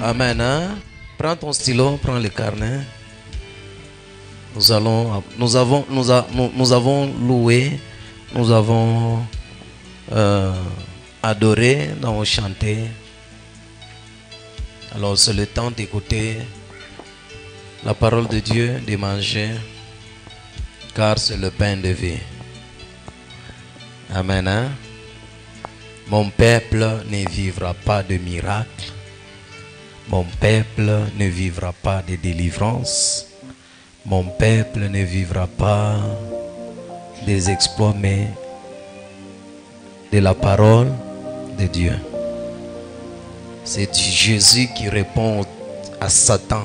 Amen. Hein? Prends ton stylo, prends le carnet. Nous avons loué, nous avons adoré, nous avons chanté. Alors c'est le temps d'écouter la parole de Dieu, de manger, car c'est le pain de vie. Amen. Hein? Mon peuple ne vivra pas de miracles. Mon peuple ne vivra pas de délivrance. Mon peuple ne vivra pas des exploits, mais de la parole de Dieu. C'est Jésus qui répond à Satan.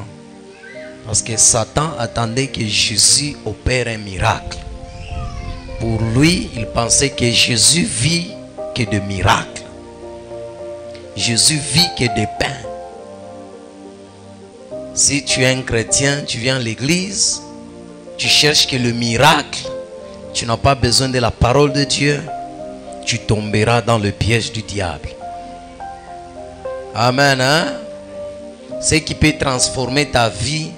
Parce que Satan attendait que Jésus opère un miracle. Pour lui, il pensait que Jésus vit que de miracles. Jésus vit que de pain. Si tu es un chrétien, tu viens à l'église, tu cherches que le miracle, tu n'as pas besoin de la parole de Dieu, tu tomberas dans le piège du diable. Amen. Hein? Ce qui peut transformer ta vie,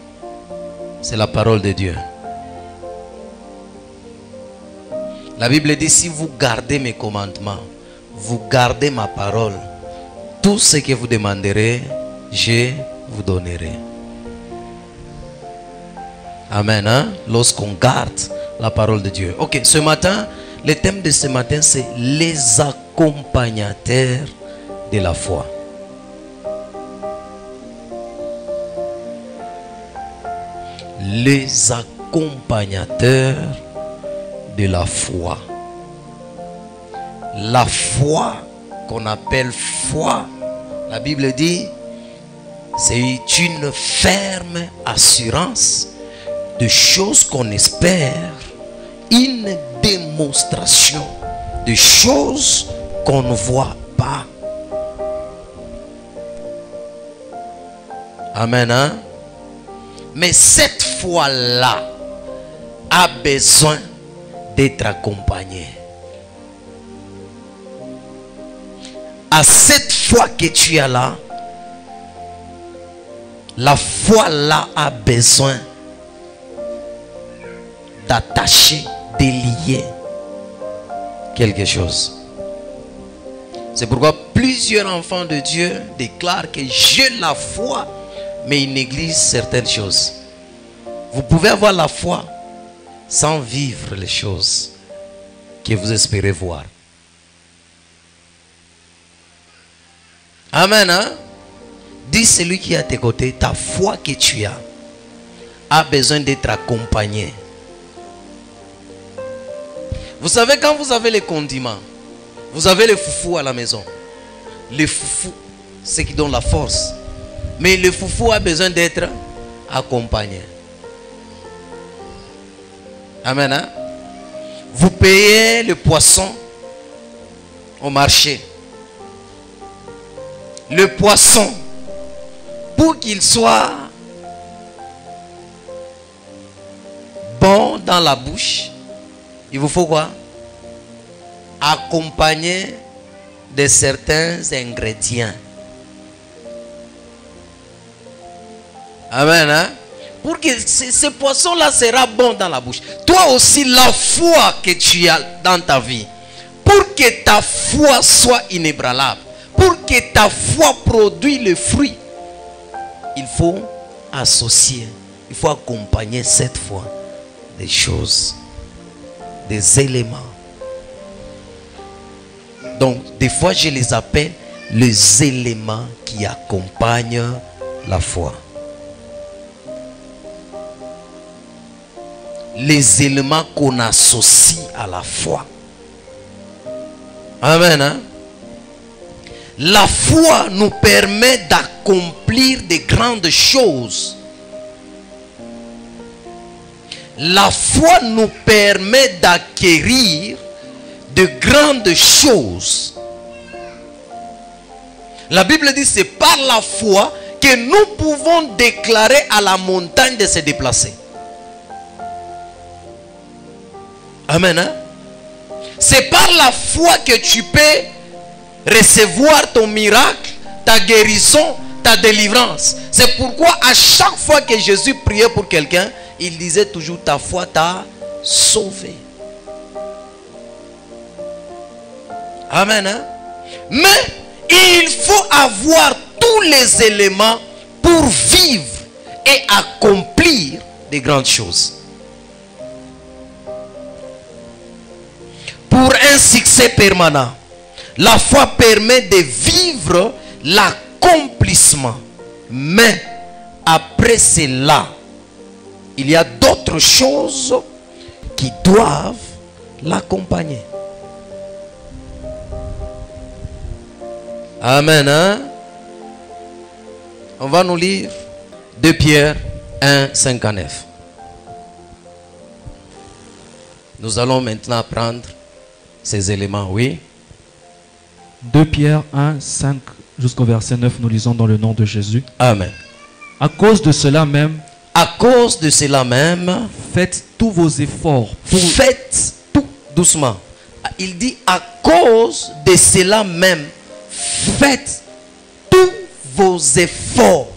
c'est la parole de Dieu. La Bible dit, si vous gardez mes commandements, vous gardez ma parole, tout ce que vous demanderez, je vous donnerai. Amen. Hein? Lorsqu'on garde la parole de Dieu. Ok, ce matin, le thème de ce matin, c'est les accompagnateurs de la foi. Les accompagnateurs de la foi. La foi qu'on appelle foi, la Bible dit, c'est une ferme assurance de choses qu'on espère, une démonstration de choses qu'on ne voit pas. Amen. Hein? Mais cette foi-là a besoin d'être accompagnée. À cette foi que tu as là, la foi-là a besoin d'attacher, de lier quelque chose. C'est pourquoi plusieurs enfants de Dieu déclarent que j'ai la foi, mais ils négligent certaines choses. Vous pouvez avoir la foi sans vivre les choses que vous espérez voir. Amen. Hein? Dis celui qui est à tes côtés, ta foi que tu as a besoin d'être accompagnée. Vous savez, quand vous avez les condiments, vous avez le foufou à la maison. Le foufou, c'est qui donne la force. Mais le foufou a besoin d'être accompagné. Amen. Hein? Vous payez le poisson au marché. Le poisson, pour qu'il soit bon dans la bouche, il vous faut quoi? Accompagner de certains ingrédients. Amen. Hein? Pour que ce poisson-là sera bon dans la bouche. Toi aussi, la foi que tu as dans ta vie, pour que ta foi soit inébranlable, pour que ta foi produise le fruit, il faut associer, il faut accompagner cette foi des choses, des éléments. Donc, des fois, je les appelle les éléments qui accompagnent la foi. Les éléments qu'on associe à la foi. Amen. Hein? La foi nous permet d'accomplir de grandes choses. La foi nous permet d'acquérir de grandes choses. La Bible dit, c'est par la foi que nous pouvons déclarer à la montagne de se déplacer. Amen. Hein? C'est par la foi que tu peux recevoir ton miracle, ta guérison, ta délivrance. C'est pourquoi à chaque fois que Jésus priait pour quelqu'un, il disait toujours ta foi t'a sauvé. Amen. Hein? Mais il faut avoir tous les éléments pour vivre et accomplir des grandes choses. Pour un succès permanent, la foi permet de vivre l'accomplissement. Mais après cela, il y a d'autres choses qui doivent l'accompagner. Amen. Hein? On va nous lire 2 Pierre 1, 5 à 9. Nous allons maintenant prendre ces éléments, oui. 2 Pierre 1, 5 jusqu'au verset 9, nous lisons dans le nom de Jésus. Amen. À cause de cela même, faites tous vos efforts. Faites tout doucement. Il dit à cause de cela même, faites tous vos efforts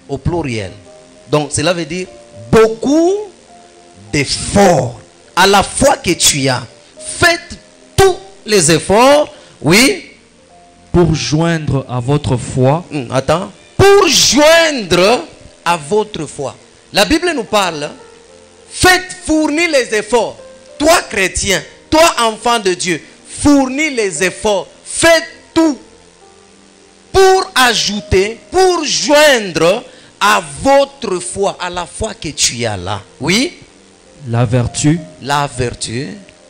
au pluriel. Donc cela veut dire beaucoup d'efforts. À la fois que tu as, faites tous les efforts, oui, pour joindre à votre foi. Attends. Pour joindre à votre foi. La Bible nous parle. Faites fournir les efforts. Toi chrétien, toi enfant de Dieu, fournis les efforts. Faites tout pour ajouter, pour joindre à votre foi, à la foi que tu as là. Oui. La vertu. La vertu.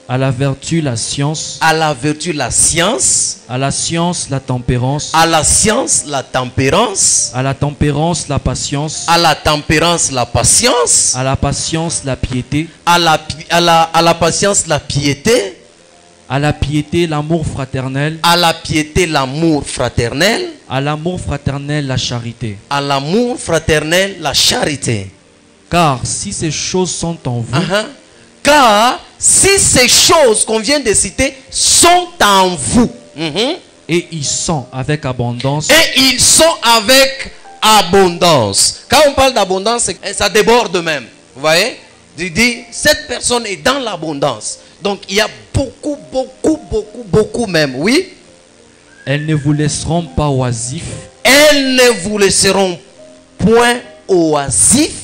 À la vertu, la science. À la vertu, la science. À la science, la tempérance. À la science, la tempérance. À la tempérance, la patience. À la tempérance, la patience. À la patience, la piété. À la patience, la piété. À la piété, l'amour fraternel. À la piété, l'amour fraternel. À l'amour fraternel, la charité. À l'amour fraternel, la charité. Car si ces choses sont en vous, car si ces choses qu'on vient de citer sont en vous, et ils sont avec abondance, et ils sont avec abondance. Quand on parle d'abondance, ça déborde même. Vous voyez? Il dit, cette personne est dans l'abondance. Donc il y a beaucoup même. Oui. Elles ne vous laisseront pas oisifs. Elles ne vous laisseront point oisifs.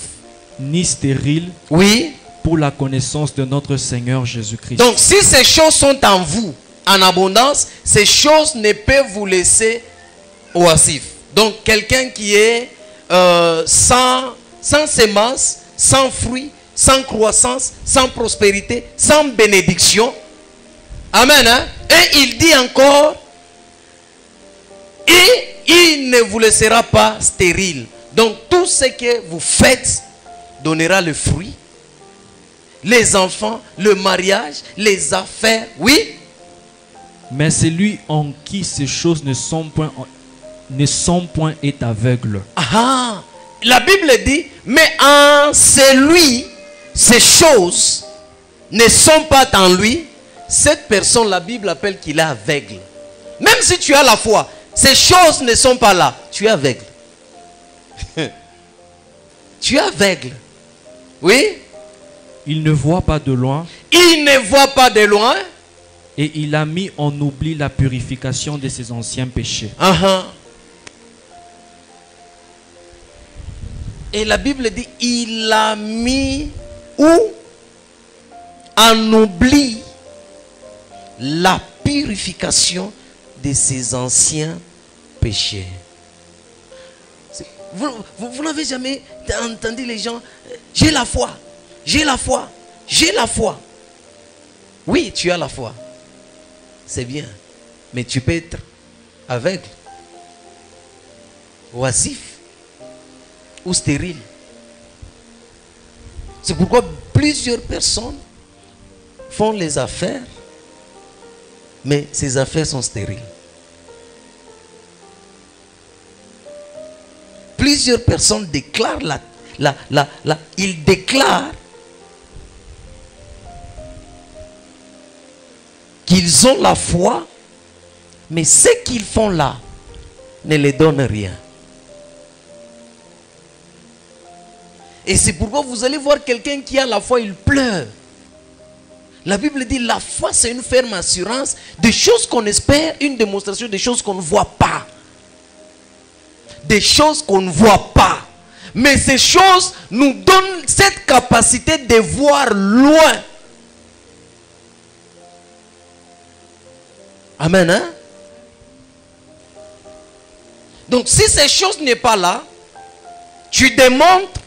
Ni stériles. Oui. Pour la connaissance de notre Seigneur Jésus-Christ. Donc si ces choses sont en vous, en abondance, ces choses ne peuvent vous laisser oisifs. Donc quelqu'un qui est sans sémence, sans fruit, sans croissance, sans prospérité, sans bénédiction. Amen. Hein? Et il dit encore, et il ne vous laissera pas stérile. Donc tout ce que vous faites donnera le fruit. Les enfants, le mariage, les affaires, oui. Mais celui en qui ces choses ne sont point est aveugle. Ah, la Bible dit, mais en celui, ces choses ne sont pas en lui. Cette personne, la Bible appelle qu'il est aveugle. Même si tu as la foi, ces choses ne sont pas là. Tu es aveugle. Tu es aveugle. Oui. Il ne voit pas de loin. Il ne voit pas de loin. Et il a mis en oubli la purification de ses anciens péchés. Et la Bible dit, il a mis où? En oubli la purification de ses anciens péchés. Vous n'avez jamais entendu les gens, j'ai la foi. J'ai la foi. J'ai la foi. Oui, tu as la foi. C'est bien. Mais tu peux être aveugle, oisif ou stérile. C'est pourquoi plusieurs personnes font les affaires, mais ces affaires sont stériles. Plusieurs personnes déclarent ils déclarent qu'ils ont la foi, mais ce qu'ils font là ne les donne rien. Et c'est pourquoi vous allez voir quelqu'un qui a la foi, il pleure. La Bible dit la foi c'est une ferme assurance des choses qu'on espère, une démonstration des choses qu'on ne voit pas. Des choses qu'on ne voit pas. Mais ces choses nous donnent cette capacité de voir loin. Amen, hein? Donc si ces choses n'est pas là, tu démontres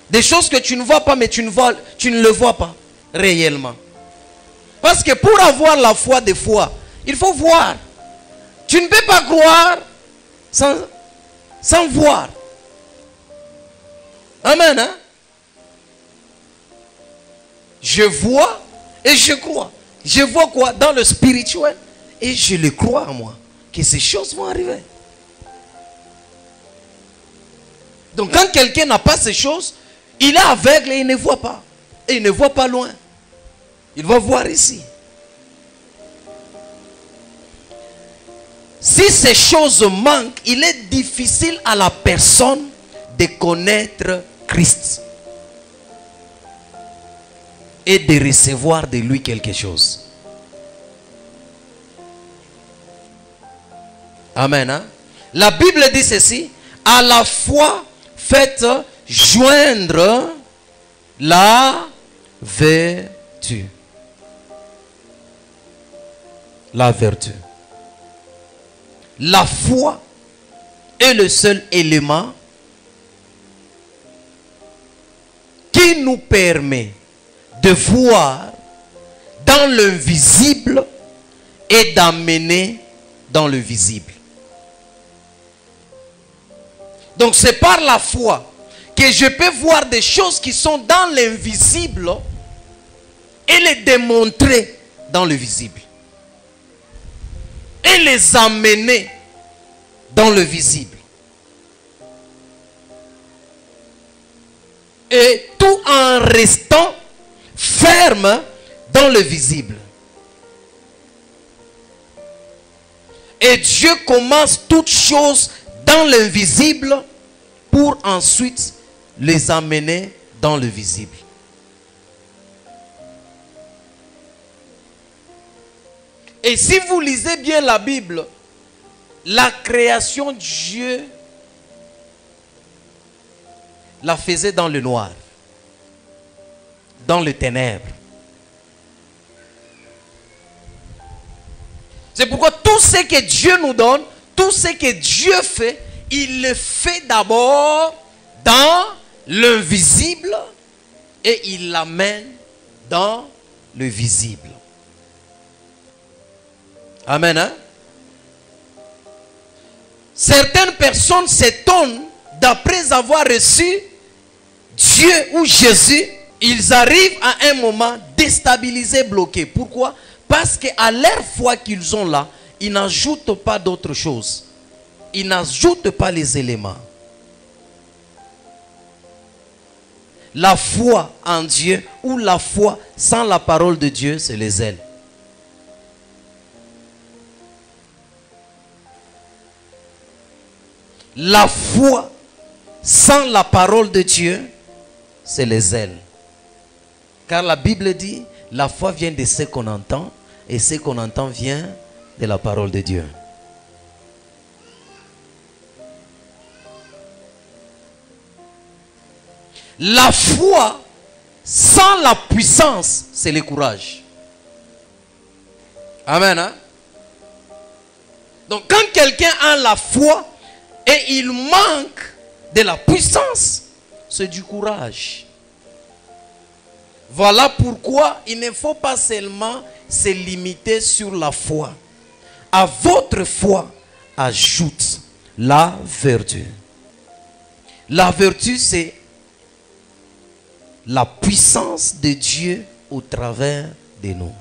des choses que tu ne vois pas, mais tu ne le vois pas réellement. Parce que pour avoir la foi des fois, il faut voir. Tu ne peux pas croire sans voir. Amen, hein? Je vois et je crois. Je vois quoi? Dans le spirituel. Et je le crois en moi. Que ces choses vont arriver. Donc quand quelqu'un n'a pas ces choses, il est aveugle et il ne voit pas. Et il ne voit pas loin. Il va voir ici. Si ces choses manquent, il est difficile à la personne de connaître Christ. Et de recevoir de lui quelque chose. Amen. Hein? La Bible dit ceci. À la foi, faites joindre la vertu. La vertu. La foi est le seul élément qui nous permet de voir dans l'invisible et d'amener dans le visible. Donc c'est par la foi que je peux voir des choses qui sont dans l'invisible et les démontrer dans le visible. Et les amener dans le visible. Et tout en restant ferme dans le visible. Et Dieu commence toutes choses dans l'invisible pour ensuite les amener dans le visible. Et si vous lisez bien la Bible, la création de Dieu la faisait dans le noir, dans les ténèbres. C'est pourquoi tout ce que Dieu nous donne, tout ce que Dieu fait, il le fait d'abord dans l'invisible et il l'amène dans le visible. Amen. Hein? Certaines personnes s'étonnent d'après avoir reçu Dieu ou Jésus, ils arrivent à un moment déstabilisés, bloqués. Pourquoi? Parce qu'à leur foi qu'ils ont là, ils n'ajoutent pas d'autre chose. Ils n'ajoutent pas les éléments. La foi en Dieu ou la foi sans la parole de Dieu, c'est les ailes. La foi sans la parole de Dieu, c'est les ailes. Car la Bible dit, la foi vient de ce qu'on entend, et ce qu'on entend vient de la parole de Dieu. La foi sans la puissance, c'est le courage. Amen. Hein? Donc quand quelqu'un a la foi et il manque de la puissance, c'est du courage. Voilà pourquoi il ne faut pas seulement se limiter sur la foi. À votre foi, ajoute la vertu. La vertu, c'est la puissance de Dieu au travers de nous.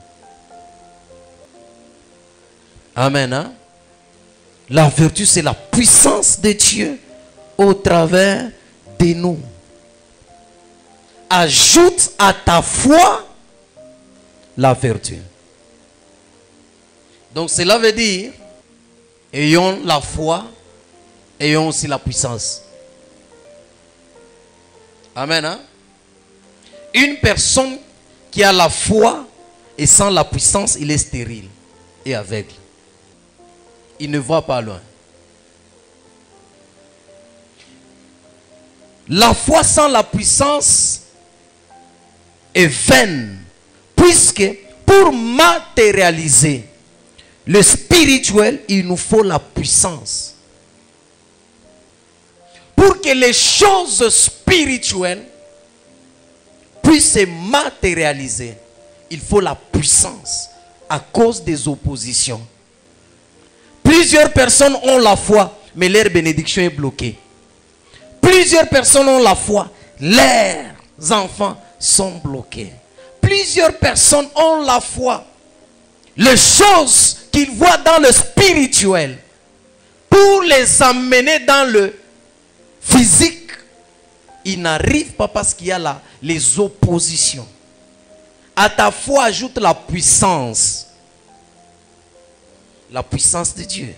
Amen. Hein? La vertu, c'est la puissance de Dieu au travers de nous. Ajoute à ta foi la vertu. Donc cela veut dire, ayons la foi, ayons aussi la puissance. Amen. Hein? Une personne qui a la foi et sans la puissance, il est stérile et aveugle. Il ne voit pas loin. La foi sans la puissance est vaine, puisque pour matérialiser le spirituel, il nous faut la puissance. Pour que les choses spirituelles puissent se matérialiser, il faut la puissance à cause des oppositions. Plusieurs personnes ont la foi, mais leur bénédiction est bloquée. Plusieurs personnes ont la foi, leurs enfants sont bloqués. Plusieurs personnes ont la foi. Les choses qu'ils voient dans le spirituel, pour les amener dans le physique, ils n'arrivent pas parce qu'il y a les oppositions. À ta foi ajoute la puissance. La puissance de Dieu.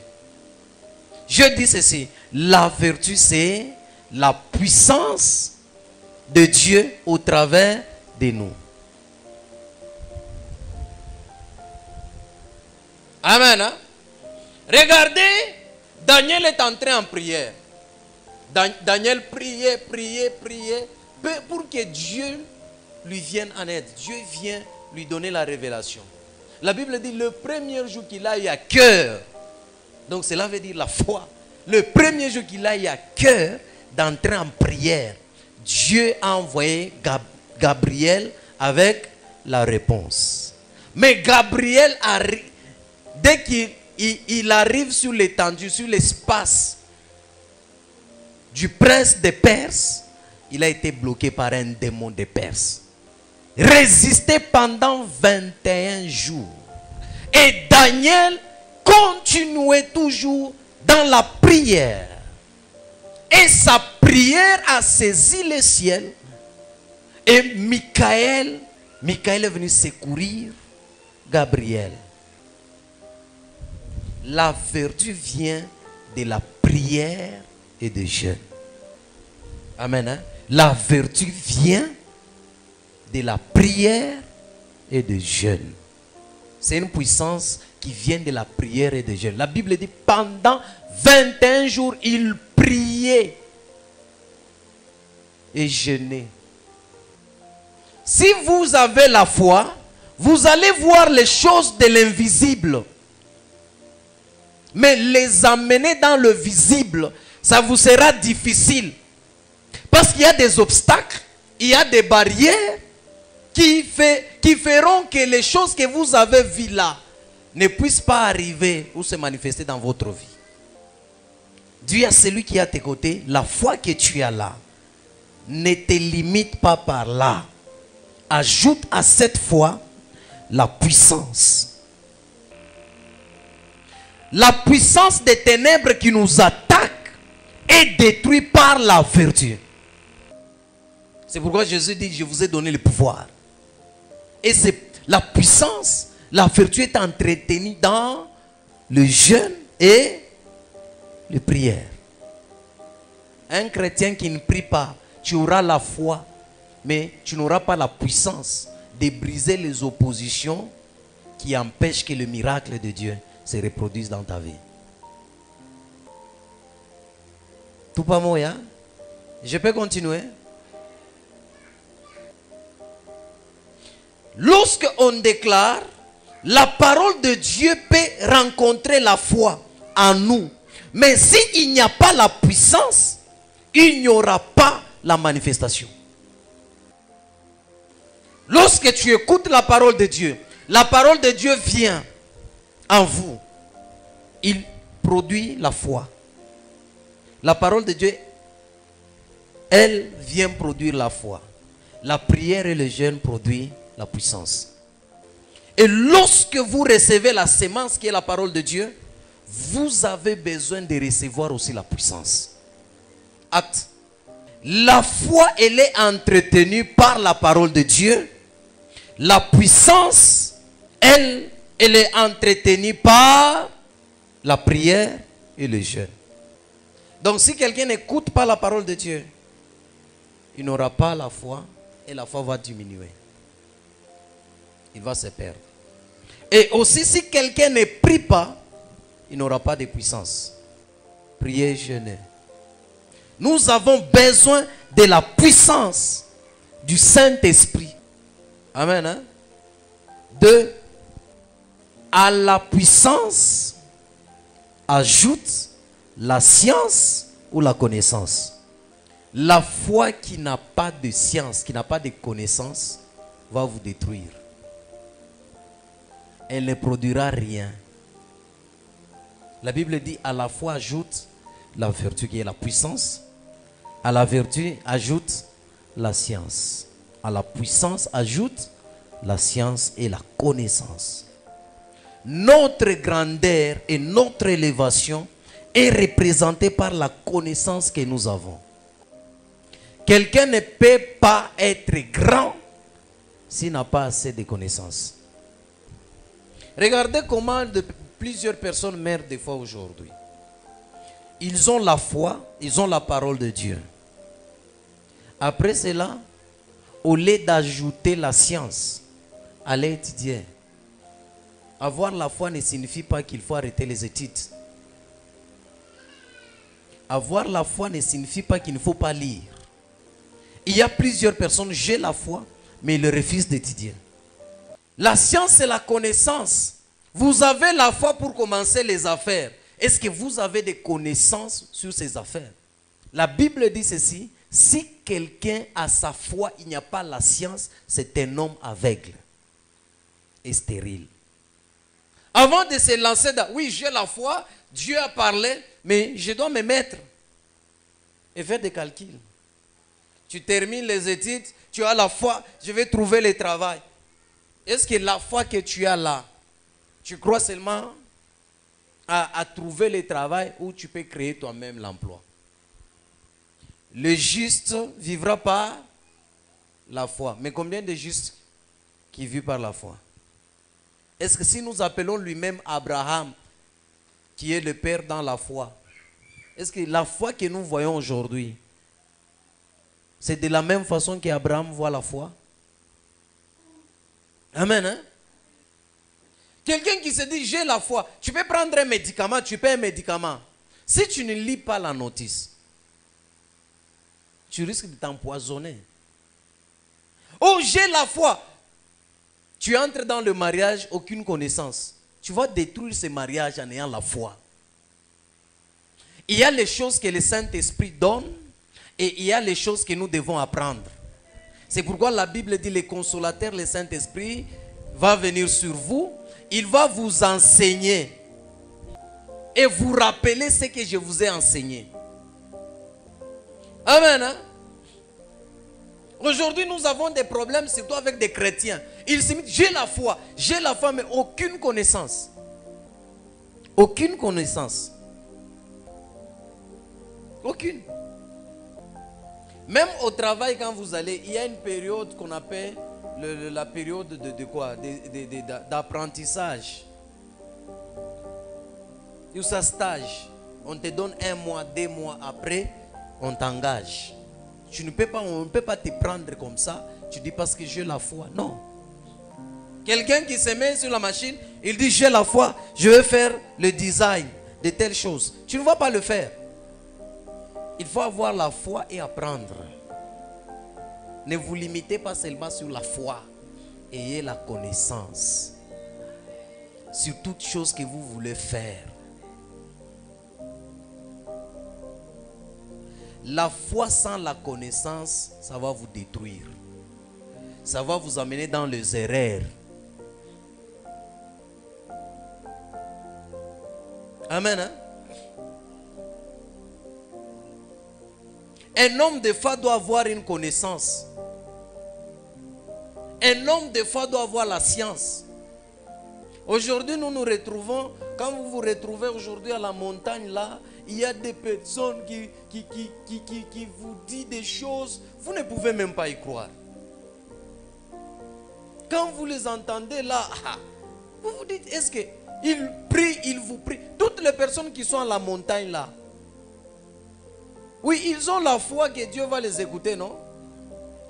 Je dis ceci, la vertu c'est la puissance de Dieu au travers de nous. Amen. Hein? Regardez, Daniel est entré en prière. Daniel priait pour que Dieu lui vienne en aide. Dieu vient lui donner la révélation. La Bible dit le premier jour qu'il a eu à cœur, donc cela veut dire la foi. Le premier jour qu'il a eu à cœur d'entrer en prière, Dieu a envoyé Gabriel avec la réponse. Mais Gabriel arrive, dès qu'il arrive sur l'étendue, sur l'espace du prince des Perses, il a été bloqué par un démon des Perses. Résisté pendant 21 jours. Et Daniel continuait toujours dans la prière. Et sa prière a saisi le ciel. Et Michael est venu secourir Gabriel. La vertu vient de la prière et du jeûne. Amen. Hein? La vertu vient de la prière et du jeûne. C'est une puissance qui vient de la prière et du jeûne. La Bible dit pendant 21 jours, il priait et jeûnait. Si vous avez la foi, vous allez voir les choses de l'invisible. Mais les amener dans le visible, ça vous sera difficile. Parce qu'il y a des obstacles, il y a des barrières qui feront que les choses que vous avez vues là ne puissent pas arriver ou se manifester dans votre vie. Dis à celui qui est à tes côtés, la foi que tu as là ne te limite pas par là. Ajoute à cette foi la puissance. La puissance des ténèbres qui nous attaquent est détruite par la vertu. C'est pourquoi Jésus dit, je vous ai donné le pouvoir. Et c'est la puissance, la vertu est entretenue dans le jeûne et la prière. Un chrétien qui ne prie pas, tu auras la foi, mais tu n'auras pas la puissance de briser les oppositions qui empêchent que le miracle de Dieu se reproduise dans ta vie. Tout pas moi, je peux continuer? Lorsque on déclare, la parole de Dieu peut rencontrer la foi en nous. Mais s'il n'y a pas la puissance, il n'y aura pas la manifestation. Lorsque tu écoutes la parole de Dieu vient en vous. Il produit la foi. La parole de Dieu, elle vient produire la foi. La prière et le jeûne produisent la puissance. Et lorsque vous recevez la sémence qui est la parole de Dieu, vous avez besoin de recevoir aussi la puissance. Acte. La foi, elle est entretenue par la parole de Dieu. La puissance, elle est entretenue par la prière et le jeûne. Donc si quelqu'un n'écoute pas la parole de Dieu, il n'aura pas la foi et la foi va diminuer. Il va se perdre. Et aussi, si quelqu'un ne prie pas, il n'aura pas de puissance. Priez, jeûnez. Nous avons besoin de la puissance du Saint-Esprit. Amen. Hein? 2. À la puissance, ajoute la science ou la connaissance. La foi qui n'a pas de science, qui n'a pas de connaissance, va vous détruire. Elle ne produira rien. La Bible dit à la foi ajoute la vertu qui est la puissance. À la vertu ajoute la science. À la puissance ajoute la science et la connaissance. Notre grandeur et notre élévation est représentée par la connaissance que nous avons. Quelqu'un ne peut pas être grand s'il n'a pas assez de connaissances. Regardez comment plusieurs personnes meurent des fois aujourd'hui. Ils ont la foi, ils ont la parole de Dieu. Après cela, au lieu d'ajouter la science, allez étudier. Avoir la foi ne signifie pas qu'il faut arrêter les études. Avoir la foi ne signifie pas qu'il ne faut pas lire. Il y a plusieurs personnes, j'ai la foi, mais ils refusent d'étudier. La science, c'est la connaissance. Vous avez la foi pour commencer les affaires. Est-ce que vous avez des connaissances sur ces affaires? La Bible dit ceci: si quelqu'un a sa foi, il n'y a pas la science, c'est un homme aveugle et stérile. Avant de se lancer dans, oui, j'ai la foi, Dieu a parlé, mais je dois me mettre et faire des calculs. Tu termines les études, tu as la foi, je vais trouver le travail. Est-ce que la foi que tu as là, tu crois seulement à trouver le travail ou tu peux créer toi-même l'emploi? Le juste vivra par la foi. Mais combien de justes qui vivent par la foi? Est-ce que si nous appelons lui-même Abraham, qui est le père dans la foi, est-ce que la foi que nous voyons aujourd'hui, c'est de la même façon qu'Abraham voit la foi? Amen. Hein? Quelqu'un qui se dit j'ai la foi, tu peux prendre un médicament, tu paies un médicament. Si tu ne lis pas la notice, tu risques de t'empoisonner. Oh, j'ai la foi. Tu entres dans le mariage, aucune connaissance. Tu vas détruire ce mariage en ayant la foi. Il y a les choses que le Saint-Esprit donne et il y a les choses que nous devons apprendre. C'est pourquoi la Bible dit le consolateur, le Saint-Esprit, va venir sur vous. Il va vous enseigner et vous rappeler ce que je vous ai enseigné. Amen. Hein? Aujourd'hui, nous avons des problèmes, surtout avec des chrétiens. Ils se disent, j'ai la foi, mais aucune connaissance. Aucune connaissance. Aucune. Même au travail, quand vous allez, il y a une période qu'on appelle la période de quoi? D'apprentissage. Il y a un stage. On te donne 1 mois, 2 mois après, on t'engage. Tu ne peux pas, on ne peut pas te prendre comme ça. Tu dis parce que j'ai la foi. Non. Quelqu'un qui se met sur la machine, il dit j'ai la foi, je vais faire le design de telle chose. Tu ne vas pas le faire. Il faut avoir la foi et apprendre. Ne vous limitez pas seulement sur la foi. Ayez la connaissance sur toute chose que vous voulez faire. La foi sans la connaissance, ça va vous détruire. Ça va vous amener dans les erreurs. Amen. Hein? Un homme de foi doit avoir une connaissance. Un homme de foi doit avoir la science. Aujourd'hui, nous nous retrouvons, quand vous vous retrouvez aujourd'hui à la montagne là, il y a des personnes qui vous disent des choses, vous ne pouvez même pas y croire. Quand vous les entendez là, vous vous dites, est-ce qu'ils prient, ils vous prient? Toutes les personnes qui sont à la montagne là, oui, ils ont la foi que Dieu va les écouter, non?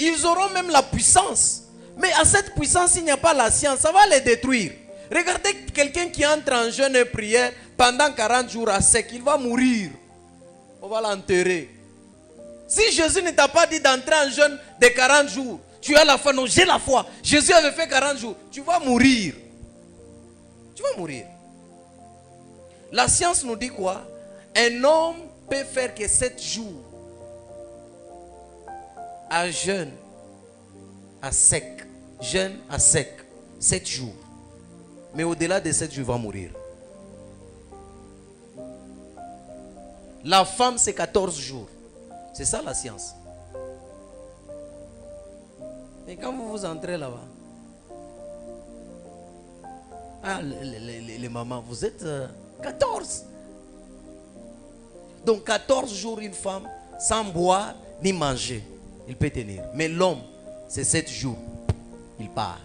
Ils auront même la puissance. Mais à cette puissance, il n'y a pas la science. Ça va les détruire. Regardez quelqu'un qui entre en jeûne et prière pendant 40 jours à sec. Il va mourir. On va l'enterrer. Si Jésus ne t'a pas dit d'entrer en jeûne de 40 jours, tu as la foi. Non, j'ai la foi. Jésus avait fait 40 jours. Tu vas mourir. Tu vas mourir. La science nous dit quoi? Un homme peut faire que 7 jours à jeûne, à sec. Jeûne à sec. 7 jours. Mais au-delà de 7 jours, il va mourir. La femme, c'est 14 jours. C'est ça la science. Et quand vous entrez là-bas, les mamans, vous êtes 14. Donc 14 jours, une femme, sans boire ni manger, il peut tenir. Mais l'homme, c'est 7 jours, il part.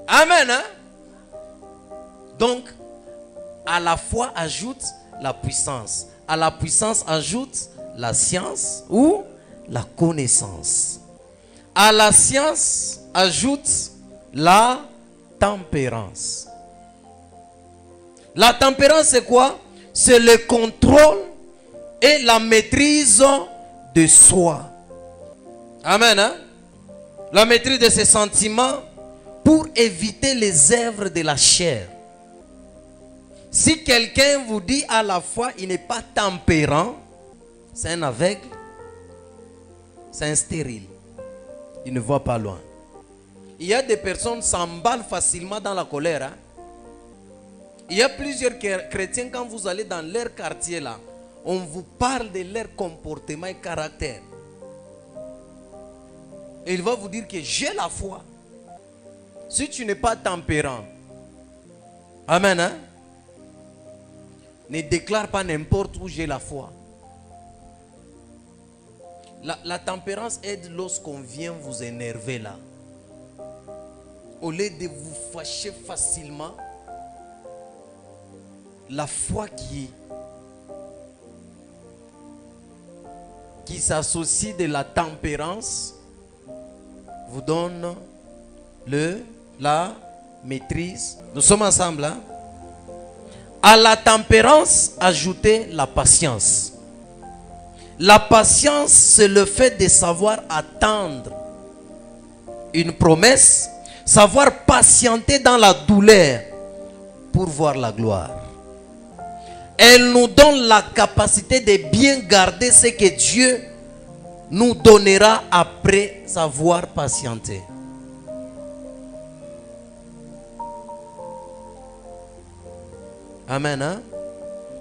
Amen. Hein? Donc, à la foi ajoute la puissance. À la puissance ajoute la science ou la connaissance. À la science ajoute la tempérance. La tempérance, c'est quoi? C'est le contrôle et la maîtrise de soi. Amen. Hein? La maîtrise de ses sentiments pour éviter les œuvres de la chair. Si quelqu'un vous dit à la fois il n'est pas tempérant, c'est un aveugle, c'est un stérile. Il ne voit pas loin. Il y a des personnes qui s'emballent facilement dans la colère. Hein? Il y a plusieurs chrétiens, quand vous allez dans leur quartier là, on vous parle de leur comportement et caractère. Et il va vous dire que j'ai la foi. Si tu n'es pas tempérant, amen, hein? Ne déclare pas n'importe où j'ai la foi. La tempérance aide lorsqu'on vient vous énerver là. Au lieu de vous fâcher facilement, la foi qui s'associe de la tempérance vous donne la maîtrise. Nous sommes ensemble. Hein? À la tempérance, ajoutez la patience. La patience, c'est le fait de savoir attendre une promesse, savoir patienter dans la douleur pour voir la gloire. Elle nous donne la capacité de bien garder ce que Dieu nous donnera après savoir patienter. Amen. Hein?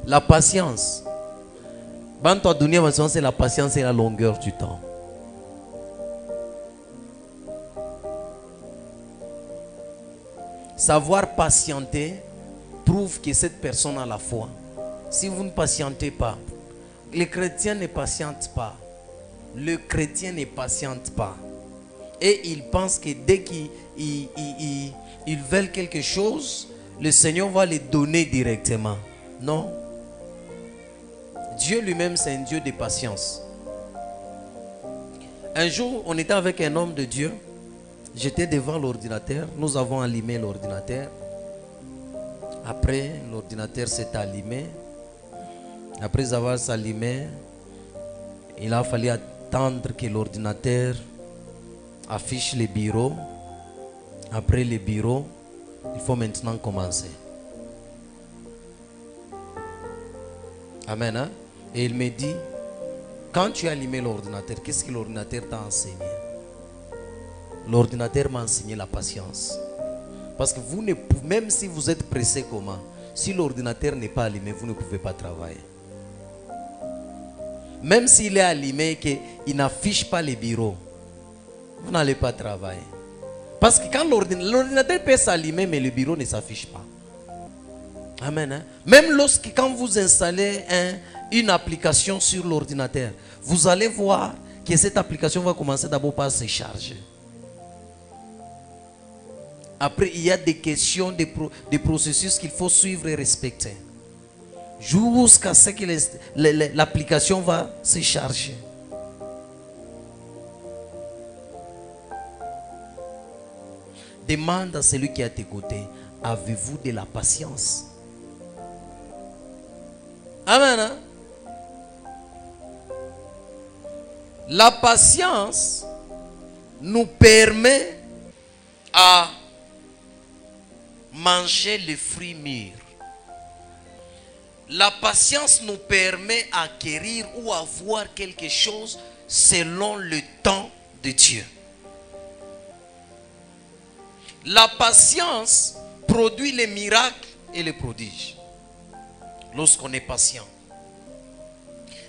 La patience. C'est la patience et la longueur du temps. Savoir patienter prouve que cette personne a la foi. Si vous ne patientez pas, les chrétiens ne patientent pas. Le chrétien ne patiente pas. Et ils pensent que dès qu'ils veulent quelque chose, le Seigneur va les donner directement. Non. Dieu lui-même, c'est un Dieu de patience. Un jour, on était avec un homme de Dieu. J'étais devant l'ordinateur. Nous avons allumé l'ordinateur. Après, l'ordinateur s'est allumé. Après avoir s'allumé, il a fallu attendre que l'ordinateur affiche les bureaux. Après les bureaux, il faut maintenant commencer. Amen. Hein? Et il me dit, quand tu as allumé l'ordinateur, qu'est-ce que l'ordinateur t'a enseigné? L'ordinateur m'a enseigné la patience. Parce que vous ne pouvez, même si vous êtes pressé comment, si l'ordinateur n'est pas allumé, vous ne pouvez pas travailler. Même s'il est allumé et qu'il n'affiche pas les bureaux, vous n'allez pas travailler. Parce que quand l'ordinateur peut s'allumer, mais le bureau ne s'affiche pas. Amen. Hein? Même quand vous installez une application sur l'ordinateur, vous allez voir que cette application va commencer d'abord par se charger. Après, il y a des questions, des processus qu'il faut suivre et respecter. Jusqu'à ce que l'application va se charger. Demande à celui qui est à tes côtés, avez-vous de la patience? Amen. Hein? La patience nous permet à manger les fruits mûrs. La patience nous permet d'acquérir ou avoir quelque chose selon le temps de Dieu. La patience produit les miracles et les prodiges. Lorsqu'on est patient.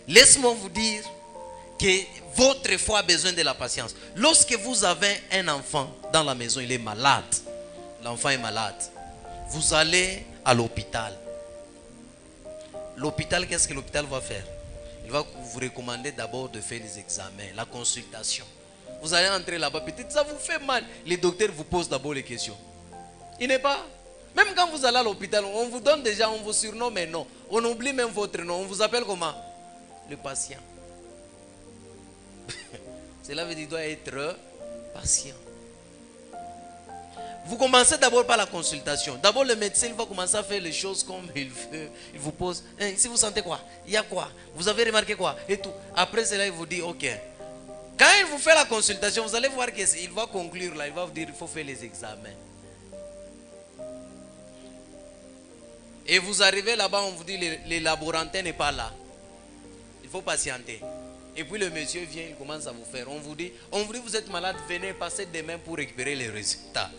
Laisse-moi vous dire que votre foi a besoin de la patience. Lorsque vous avez un enfant dans la maison, il est malade. L'enfant est malade. Vous allez à l'hôpital. L'hôpital, qu'est-ce que l'hôpital va faire? Il va vous recommander d'abord de faire les examens, la consultation. Vous allez entrer là-bas, peut-être ça vous fait mal. Les docteurs vous posent d'abord les questions. Il n'est pas... Même quand vous allez à l'hôpital, on vous donne déjà, on vous surnomme un nom. On oublie même votre nom. On vous appelle comment? Le patient. Cela veut dire qu'il doit être patient. Vous commencez d'abord par la consultation. D'abord, le médecin il va commencer à faire les choses comme il veut. Il vous pose, si vous sentez quoi? Il y a quoi? Vous avez remarqué quoi? Et tout. Après cela, il vous dit, ok. Quand il vous fait la consultation, vous allez voir qu'il va conclure là. Il va vous dire, il faut faire les examens. Et vous arrivez là-bas, on vous dit, le laborantin n'est pas là. Il faut patienter. Et puis le monsieur vient, il commence à vous faire. On vous dit, vous êtes malade, venez passer demain pour récupérer les résultats.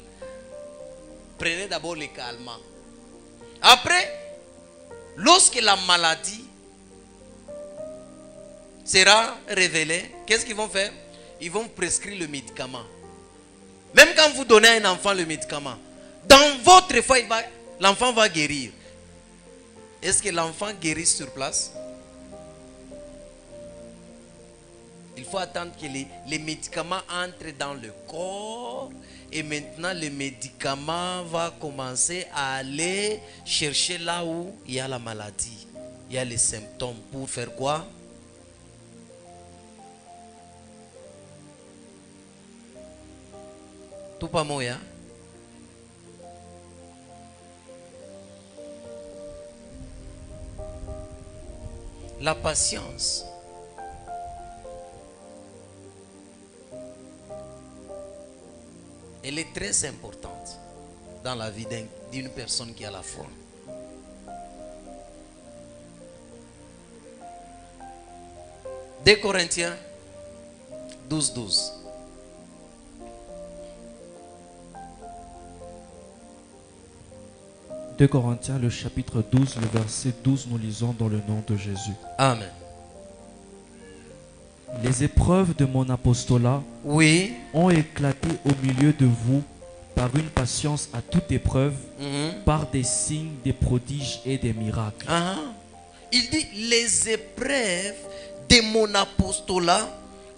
Prenez d'abord les calmants. Après, lorsque la maladie sera révélée, qu'est-ce qu'ils vont faire? Ils vont prescrire le médicament. Même quand vous donnez à un enfant le médicament, dans votre foi, l'enfant va guérir. Est-ce que l'enfant guérit sur place? Il faut attendre que les médicaments entrent dans le corps. Et maintenant, le médicament va commencer à aller chercher là où il y a la maladie. Il y a les symptômes. Pour faire quoi? Tout pas moyen. La patience. Elle est très importante dans la vie d'une personne qui a la foi. Deux Corinthiens 12, 12. Deux Corinthiens, le chapitre 12, le verset 12, nous lisons dans le nom de Jésus. Amen. Les épreuves de mon apostolat ont éclaté au milieu de vous par une patience à toute épreuve, par des signes, des prodiges et des miracles. Il dit, les épreuves de mon apostolat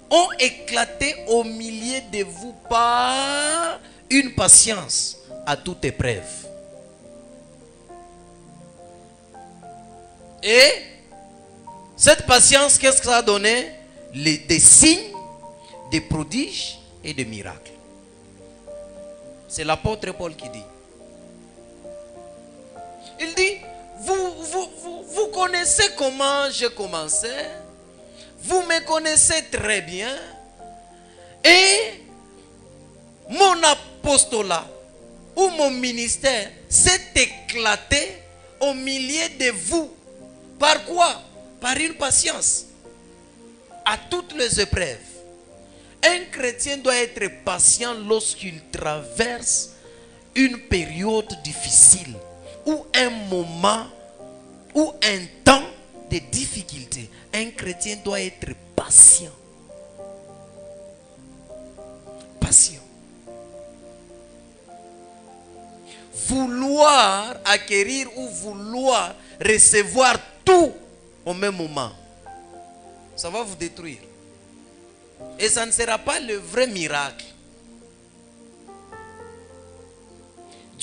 ont éclaté au milieu de vous par une patience à toute épreuve. Et cette patience, qu'est-ce que ça a donné? Des signes, des prodiges et des miracles. C'est l'apôtre Paul qui dit. Il dit, vous connaissez comment j'ai commencé. Vous me connaissez très bien. Et mon apostolat ou mon ministère s'est éclaté au milieu de vous. Par quoi? Par une patience. À toutes les épreuves. Un chrétien doit être patient lorsqu'il traverse une période difficile ou un moment ou un temps de difficulté. Un chrétien doit être patient. Patient. Vouloir acquérir ou vouloir recevoir tout au même moment, ça va vous détruire. Et ça ne sera pas le vrai miracle.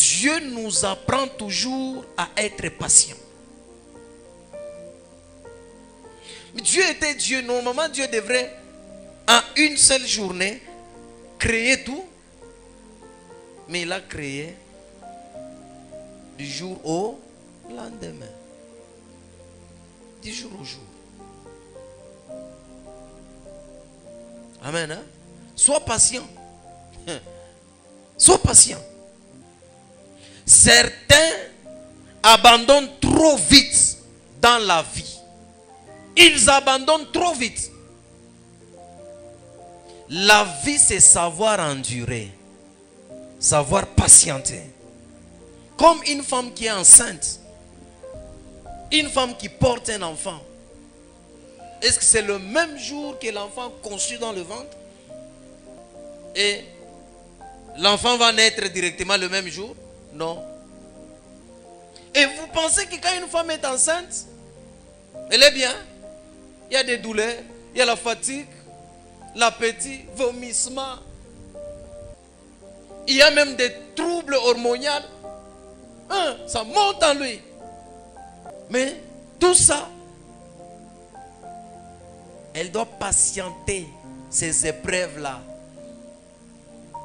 Dieu nous apprend toujours à être patient. Mais Dieu était Dieu. Normalement, Dieu devrait, en une seule journée, créer tout. Mais il a créé du jour au lendemain. Du jour au jour. Amen. Hein? Sois patient. Sois patient. Certains abandonnent trop vite dans la vie. Ils abandonnent trop vite. La vie, c'est savoir endurer. Savoir patienter. Comme une femme qui est enceinte. Une femme qui porte un enfant. Est-ce que c'est le même jour que l'enfant conçu dans le ventre? Et l'enfant va naître directement le même jour? Non. Et vous pensez que quand une femme est enceinte, elle est bien? Il y a des douleurs, il y a la fatigue, l'appétit, vomissement. Il y a même des troubles hormonaux. Ça monte en lui. Mais tout ça, elle doit patienter ces épreuves-là.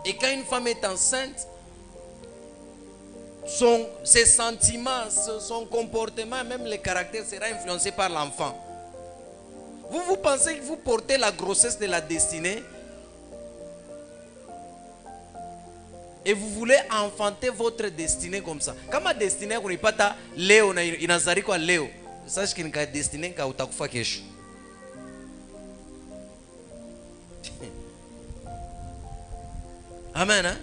Et quand une femme est enceinte, ses sentiments, son comportement, même le caractère sera influencé par l'enfant. Vous pensez que vous portez la grossesse de la destinée et vous voulez enfanter votre destinée comme ça. Quand ma destinée n'est pas ta Léo, inazari kwa Léo. Sache qu'il y a une destinée qui utakufa kesho. Amen. Hein?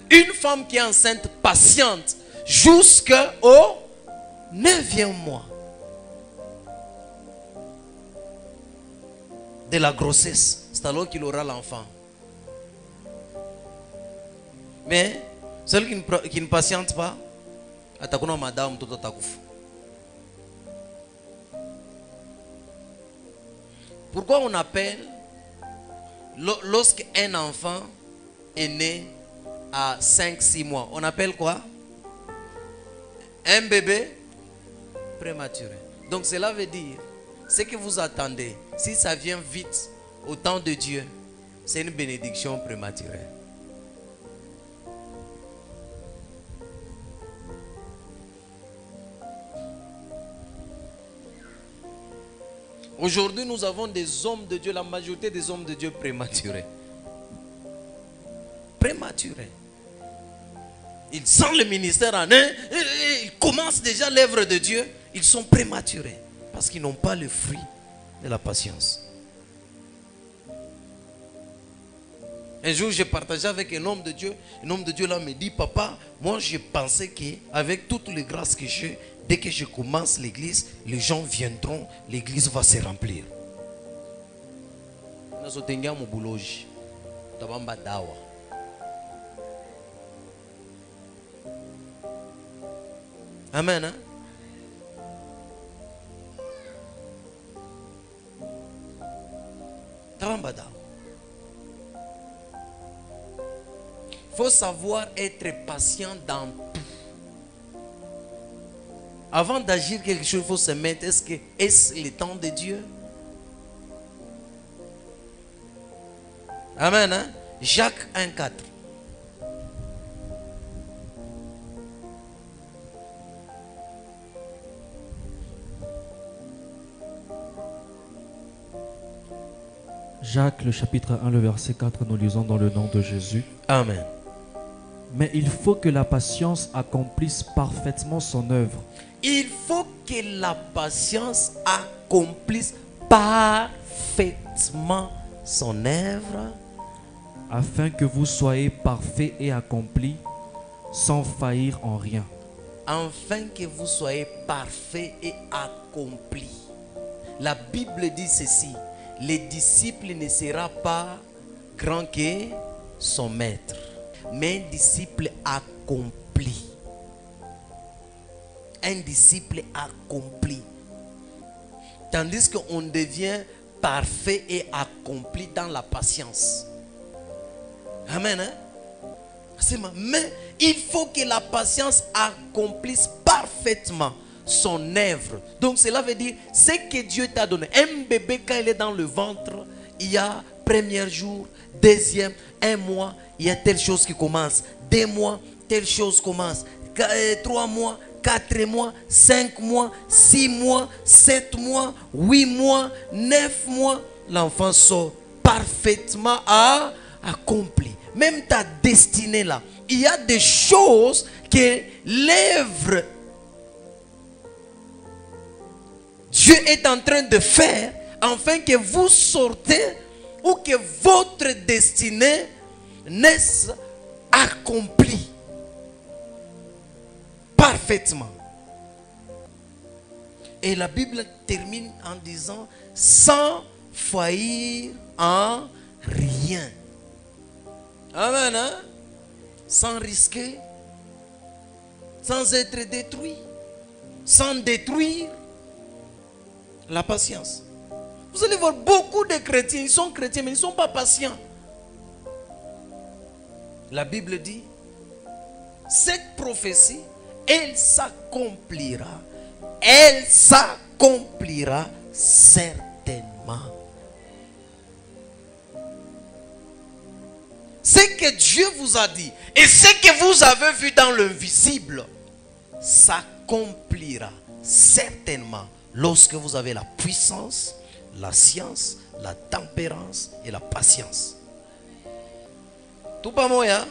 Une femme qui est enceinte patiente jusqu'au 9e mois de la grossesse. C'est alors qu'il aura l'enfant. Mais celle qui ne patiente pas, atakuna madame tout atakufa. Pourquoi on appelle lorsqu'un enfant est né à 5-6 mois, on appelle quoi? Un bébé prématuré. Donc cela veut dire, ce que vous attendez, si ça vient vite au temps de Dieu, c'est une bénédiction prématurée. Aujourd'hui, nous avons des hommes de Dieu, la majorité des hommes de Dieu prématurés. Prématurés. Ils sentent le ministère en eux, ils commencent déjà l'œuvre de Dieu, ils sont prématurés parce qu'ils n'ont pas le fruit de la patience. Un jour, j'ai partagé avec un homme de Dieu là me dit, papa, moi je pensais qu'avec toutes les grâces que j'ai, dès que je commence l'église, les gens viendront, l'église va se remplir. Amen. Hein? Il faut savoir être patient dans tout. Avant d'agir quelque chose, il faut se mettre, est-ce le temps de Dieu? Amen. Hein? Jacques 1,4. Jacques, le chapitre 1, le verset 4, nous lisons dans le nom de Jésus. Amen. Mais il faut que la patience accomplisse parfaitement son œuvre. Il faut que la patience accomplisse parfaitement son œuvre. Afin que vous soyez parfaits et accomplis, sans faillir en rien. Afin que vous soyez parfaits et accomplis. La Bible dit ceci. Le disciple ne sera pas grand que son maître, mais un disciple accompli. Un disciple accompli. Tandis qu'on devient parfait et accompli dans la patience. Amen. Hein? Mais Il faut que la patience accomplisse parfaitement son œuvre. Donc cela veut dire, ce que Dieu t'a donné. Un bébé, quand il est dans le ventre, il y a premier jour, deuxième, un mois, il y a telle chose qui commence. 2 mois, telle chose commence. 3 mois, 4 mois, 5 mois, 6 mois, 7 mois, 8 mois, 9 mois. L'enfant sort parfaitement accompli. Même ta destinée là. Il y a des choses que l'œuvre Dieu est en train de faire afin que vous sortez ou que votre destinée naisse accomplie parfaitement. Et la Bible termine en disant sans faillir en rien. Amen. Hein? Sans risquer, sans être détruit, sans détruire la patience. Vous allez voir beaucoup de chrétiens, ils sont chrétiens mais ils ne sont pas patients. La Bible dit, cette prophétie, elle s'accomplira. Elle s'accomplira certainement. Ce que Dieu vous a dit et ce que vous avez vu dans l'invisible s'accomplira certainement lorsque vous avez la puissance, la science, la tempérance et la patience. Tout pas moyen.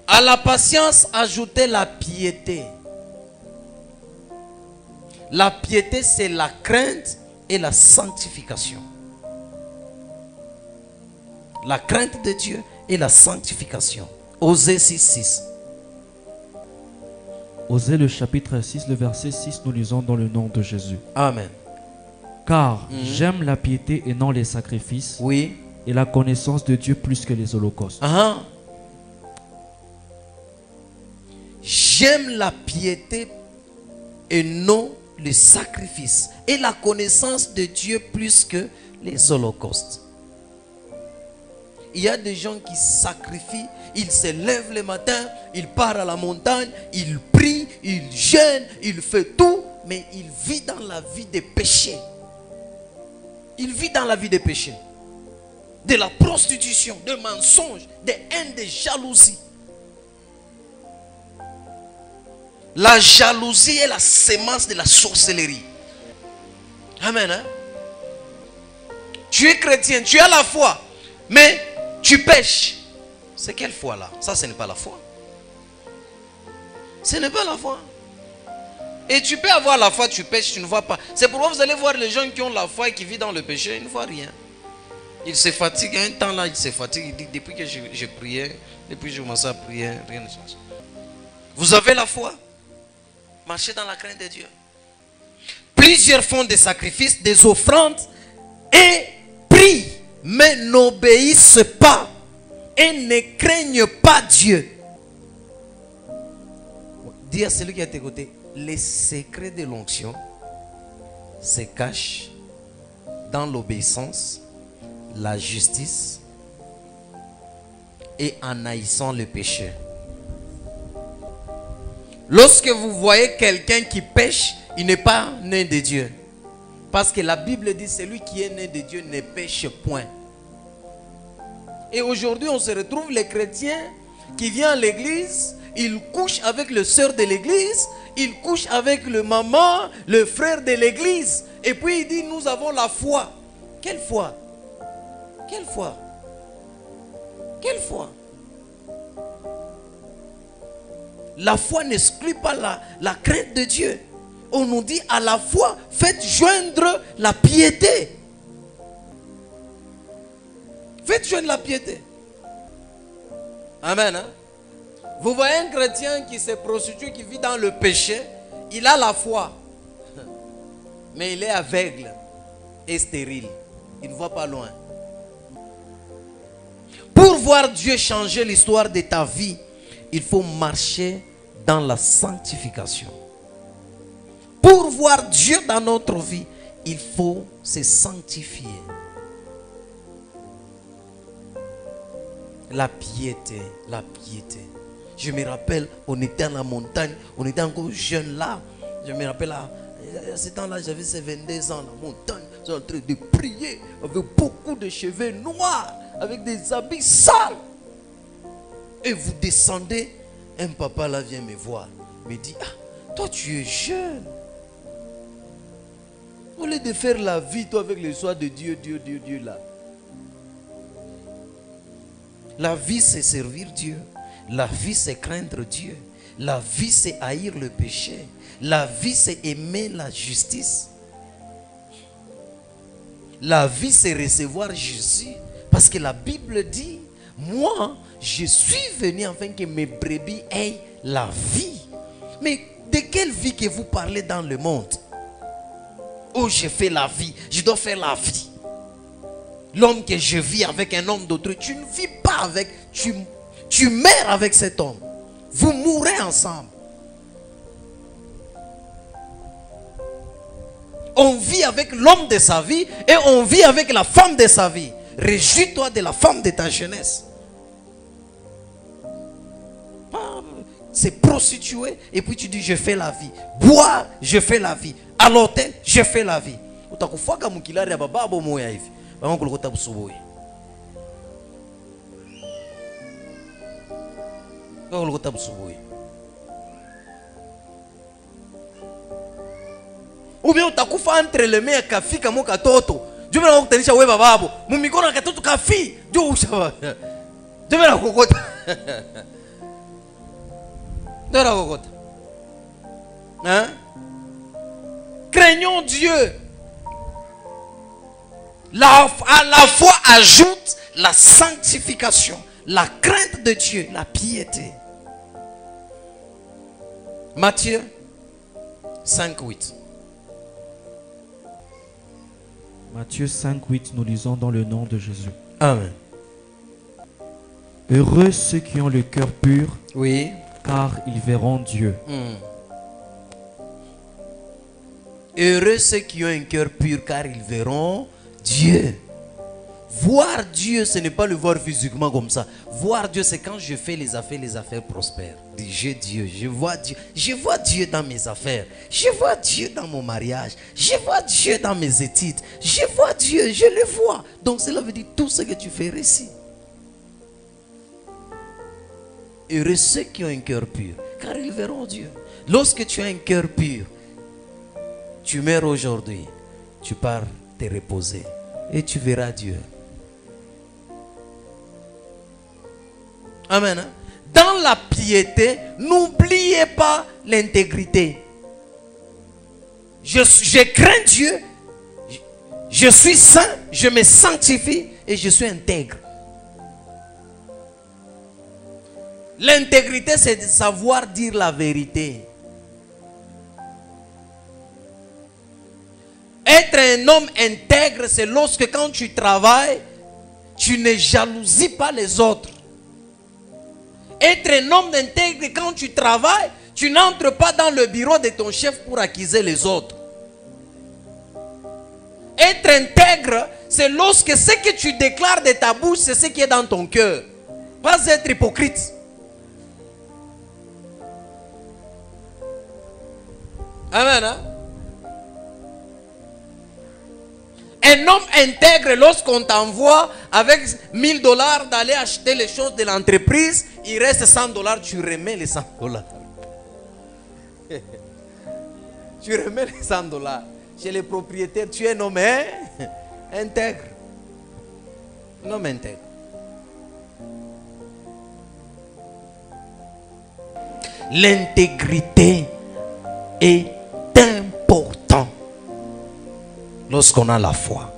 À la patience, ajoutez la piété. La piété, c'est la crainte et la sanctification. La crainte de Dieu et la sanctification. Osée 6:6. Osée le chapitre 6, le verset 6, nous lisons dans le nom de Jésus. Amen. Car j'aime la piété et non les sacrifices. Oui. Et la connaissance de Dieu plus que les holocaustes. J'aime la piété et non les sacrifices. Et la connaissance de Dieu plus que les holocaustes. Il y a des gens qui sacrifient, ils se lèvent le matin, ils partent à la montagne, ils prient, ils jeûnent, ils font tout, mais ils vivent dans la vie des péchés. Ils vivent dans la vie des péchés. De la prostitution, de mensonges, de haine, de jalousie. La jalousie est la sémence de la sorcellerie. Amen. Hein? Tu es chrétien, tu as la foi, mais tu pêches. C'est quelle foi là? Ça, ce n'est pas la foi. Ce n'est pas la foi. Et tu peux avoir la foi, tu pêches, tu ne vois pas. C'est pourquoi vous allez voir les gens qui ont la foi et qui vivent dans le péché, ils ne voient rien. Ils se fatiguent. Un temps là, ils se fatiguent. Ils disent, depuis que je priais, depuis que je commençais à prier, rien ne change. Vous avez la foi. Marchez dans la crainte de Dieu. Plusieurs font des sacrifices, des offrandes et prient, mais n'obéissent pas et ne craignent pas Dieu. Dis à celui qui est à tes côtés, les secrets de l'onction se cachent dans l'obéissance, la justice et en haïssant le péché. Lorsque vous voyez quelqu'un qui pêche, il n'est pas né de Dieu. Parce que la Bible dit, celui qui est né de Dieu ne pêche point. Et aujourd'hui, on se retrouve les chrétiens qui viennent à l'église, ils couchent avec le sœur de l'église, ils couchent avec le maman, le frère de l'église. Et puis il dit, nous avons la foi. Quelle foi? Quelle foi? Quelle foi? La foi n'exclut pas la crainte de Dieu. On nous dit à la foi, faites joindre la piété. Faites joindre la piété. Amen. Hein? Vous voyez un chrétien qui se prostitue, qui vit dans le péché, il a la foi. Mais il est aveugle et stérile. Il ne voit pas loin. Pour voir Dieu changer l'histoire de ta vie, il faut marcher dans la sanctification. Pour voir Dieu dans notre vie, il faut se sanctifier. La piété, la piété. Je me rappelle, on était à la montagne, on était encore jeune là. Je me rappelle, à ce temps-là, j'avais 22 ans, la montagne, j'étais en train de prier avec beaucoup de cheveux noirs, avec des habits sales. Et vous descendez, un papa là vient me voir, me dit, ah, toi tu es jeune. Au lieu de faire la vie, toi avec le soir de Dieu, Dieu là. La vie c'est servir Dieu. La vie c'est craindre Dieu. La vie c'est haïr le péché. La vie c'est aimer la justice. La vie c'est recevoir Jésus. Parce que la Bible dit, moi je suis venu afin que mes brebis aient la vie. Mais de quelle vie que vous parlez dans le monde? Oh, je fais la vie, je dois faire la vie. L'homme que je vis avec un homme d'autrui, tu ne vis pas avec, tu meurs avec cet homme. Vous mourrez ensemble. On vit avec l'homme de sa vie et on vit avec la femme de sa vie. Réjouis-toi de la femme de ta jeunesse. C'est prostituer et puis tu dis je fais la vie. Boire, je fais la vie. À l'hôtel, je fais la vie. Ou bien utakufa entre les mains kafika mo katoto. Je vais la kutenisha wewe bababo. Mumikono katoto kafi. Jo ushaba. Je vais la kokota. De la kokota. Hein? Craignons Dieu. À la fois ajoute la sanctification, la crainte de Dieu, la piété. Matthieu 5:8. Matthieu 5:8, nous lisons dans le nom de Jésus. Amen. Heureux ceux qui ont le cœur pur, oui, car ils verront Dieu. Heureux ceux qui ont un cœur pur, car ils verront Dieu. Voir Dieu, ce n'est pas le voir physiquement comme ça. Voir Dieu, c'est quand je fais les affaires prospèrent. J'ai Dieu, je vois Dieu. Je vois Dieu dans mes affaires. Je vois Dieu dans mon mariage. Je vois Dieu dans mes études. Je vois Dieu, je le vois. Donc cela veut dire tout ce que tu fais ici. Heureux ceux qui ont un cœur pur, car ils verront Dieu. Lorsque tu as un cœur pur, tu meurs aujourd'hui, tu pars te reposer et tu verras Dieu. Amen. Dans la piété, n'oubliez pas l'intégrité. Je crains Dieu, je suis saint, je me sanctifie et je suis intègre. L'intégrité, c'est de savoir dire la vérité. Être un homme intègre, c'est lorsque quand tu travailles, tu ne jalousies pas les autres. Être un homme intègre, quand tu travailles, tu n'entres pas dans le bureau de ton chef pour accuser les autres. Être intègre, c'est lorsque ce que tu déclares de ta bouche, c'est ce qui est dans ton cœur. Pas être hypocrite. Amen. Hein? Un homme intègre, lorsqu'on t'envoie avec $1000 d'aller acheter les choses de l'entreprise, il reste $100, tu remets les $100. Tu remets les $100. Chez les propriétaires, tu es un homme intègre. Un homme intègre. L'intégrité est important lorsqu'on a la foi.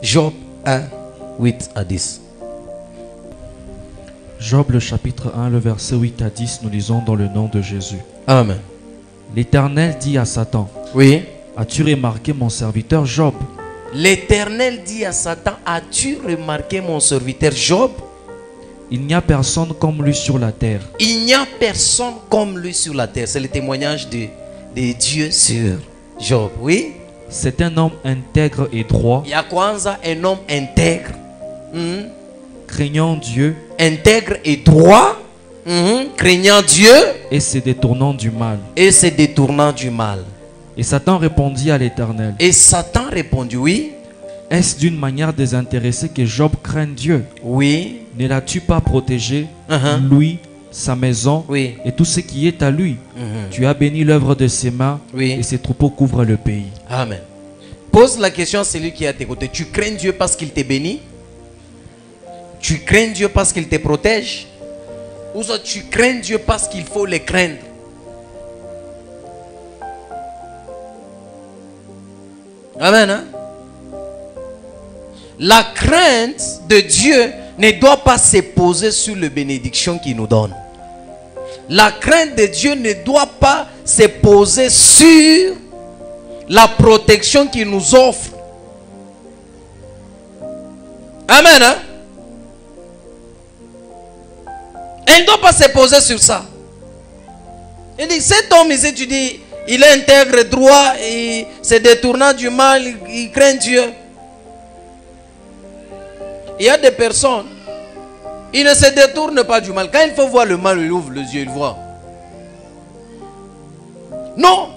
Job 1, 8 à 10. Job le chapitre 1, le verset 8 à 10, nous lisons dans le nom de Jésus. Amen. L'Éternel dit à Satan, oui. As-tu remarqué mon serviteur Job? L'Éternel dit à Satan, as-tu remarqué mon serviteur Job? Il n'y a personne comme lui sur la terre. Il n'y a personne comme lui sur la terre. C'est le témoignage de Dieu sur Job, oui. C'est un homme intègre et droit. Ya kwanza, un homme intègre. craignant Dieu, intègre et droit, craignant Dieu et se détournant du mal. Et se détournant du mal. Et Satan répondit à l'Éternel. Et Satan répondit, oui. Est-ce d'une manière désintéressée que Job craint Dieu? Oui. Ne l'as-tu pas protégé, lui, sa maison, et tout ce qui est à lui? Tu as béni l'œuvre de ses mains, et ses troupeaux couvrent le pays. Amen. Pose la question à celui qui est à tes côtés. Tu crains Dieu parce qu'il te bénit? Tu crains Dieu parce qu'il te protège? Ou soit tu crains Dieu parce qu'il faut le craindre? Amen. Hein? La crainte de Dieu ne doit pas se poser sur les bénédictions qu'il nous donne. La crainte de Dieu ne doit pas se poser sur la protection qu'il nous offre. Amen. Hein? Elle ne doit pas se poser sur ça. Il dit, cet homme ici, tu dis, il est intègre, droit, et se détournant du mal, il craint Dieu. Il y a des personnes, ils ne se détournent pas du mal. Quand il faut voir le mal, il ouvre les yeux, il voit. Non,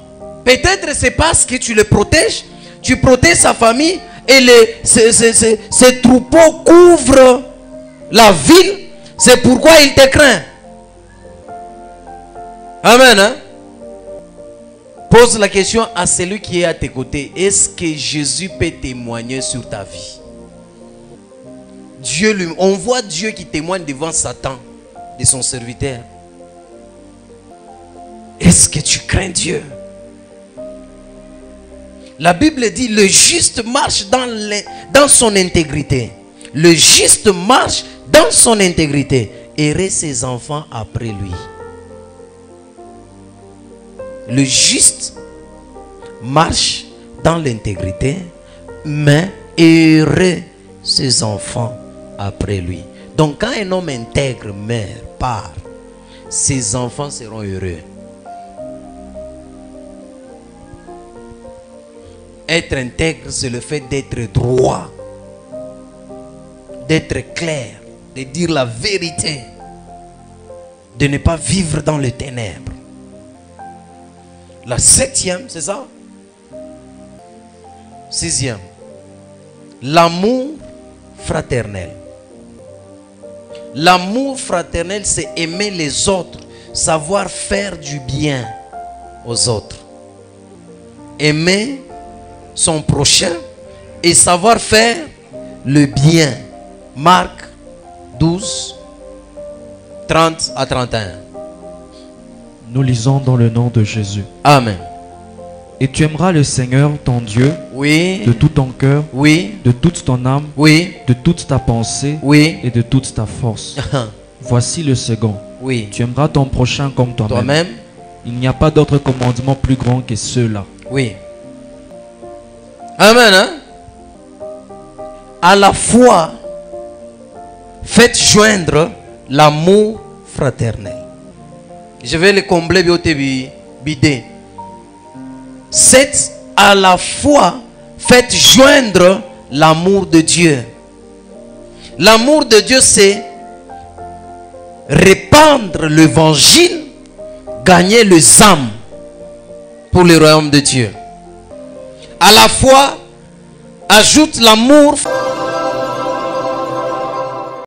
peut-être c'est parce que tu le protèges, tu protèges sa famille, et ces troupeaux couvrent la ville. C'est pourquoi il te craint. Amen. Hein? Pose la question à celui qui est à tes côtés. Est-ce que Jésus peut témoigner sur ta vie? Dieu lui, on voit Dieu qui témoigne devant Satan de son serviteur. Est-ce que tu crains Dieu? La Bible dit le juste marche dans son intégrité. Le juste marche dans son intégrité. Heureux ses enfants après lui. Le juste marche dans l'intégrité, mais heureux ses enfants après lui. Donc quand un homme intègre meurt, part, ses enfants seront heureux. Être intègre, c'est le fait d'être droit, d'être clair, de dire la vérité, de ne pas vivre dans les ténèbres. La 7e, c'est ça? 6e, l'amour fraternel. L'amour fraternel, c'est aimer les autres, savoir faire du bien aux autres. Aimer son prochain et savoir faire le bien. Marc 12, 30 à 31. Nous lisons dans le nom de Jésus. Amen. Et tu aimeras le Seigneur ton Dieu, oui, de tout ton cœur, oui, de toute ton âme, oui, de toute ta pensée, oui, et de toute ta force. Voici le second. Oui. Tu aimeras ton prochain comme toi-même. Toi-même. Il n'y a pas d'autre commandement plus grand que ceux-là. Oui. Amen. Hein? À la fois, faites joindre l'amour fraternel. Je vais le combler bidé. C'est à la fois, faites joindre l'amour de Dieu. L'amour de Dieu, c'est répandre l'évangile, gagner les âmes pour le royaume de Dieu. À la fois, ajoute l'amour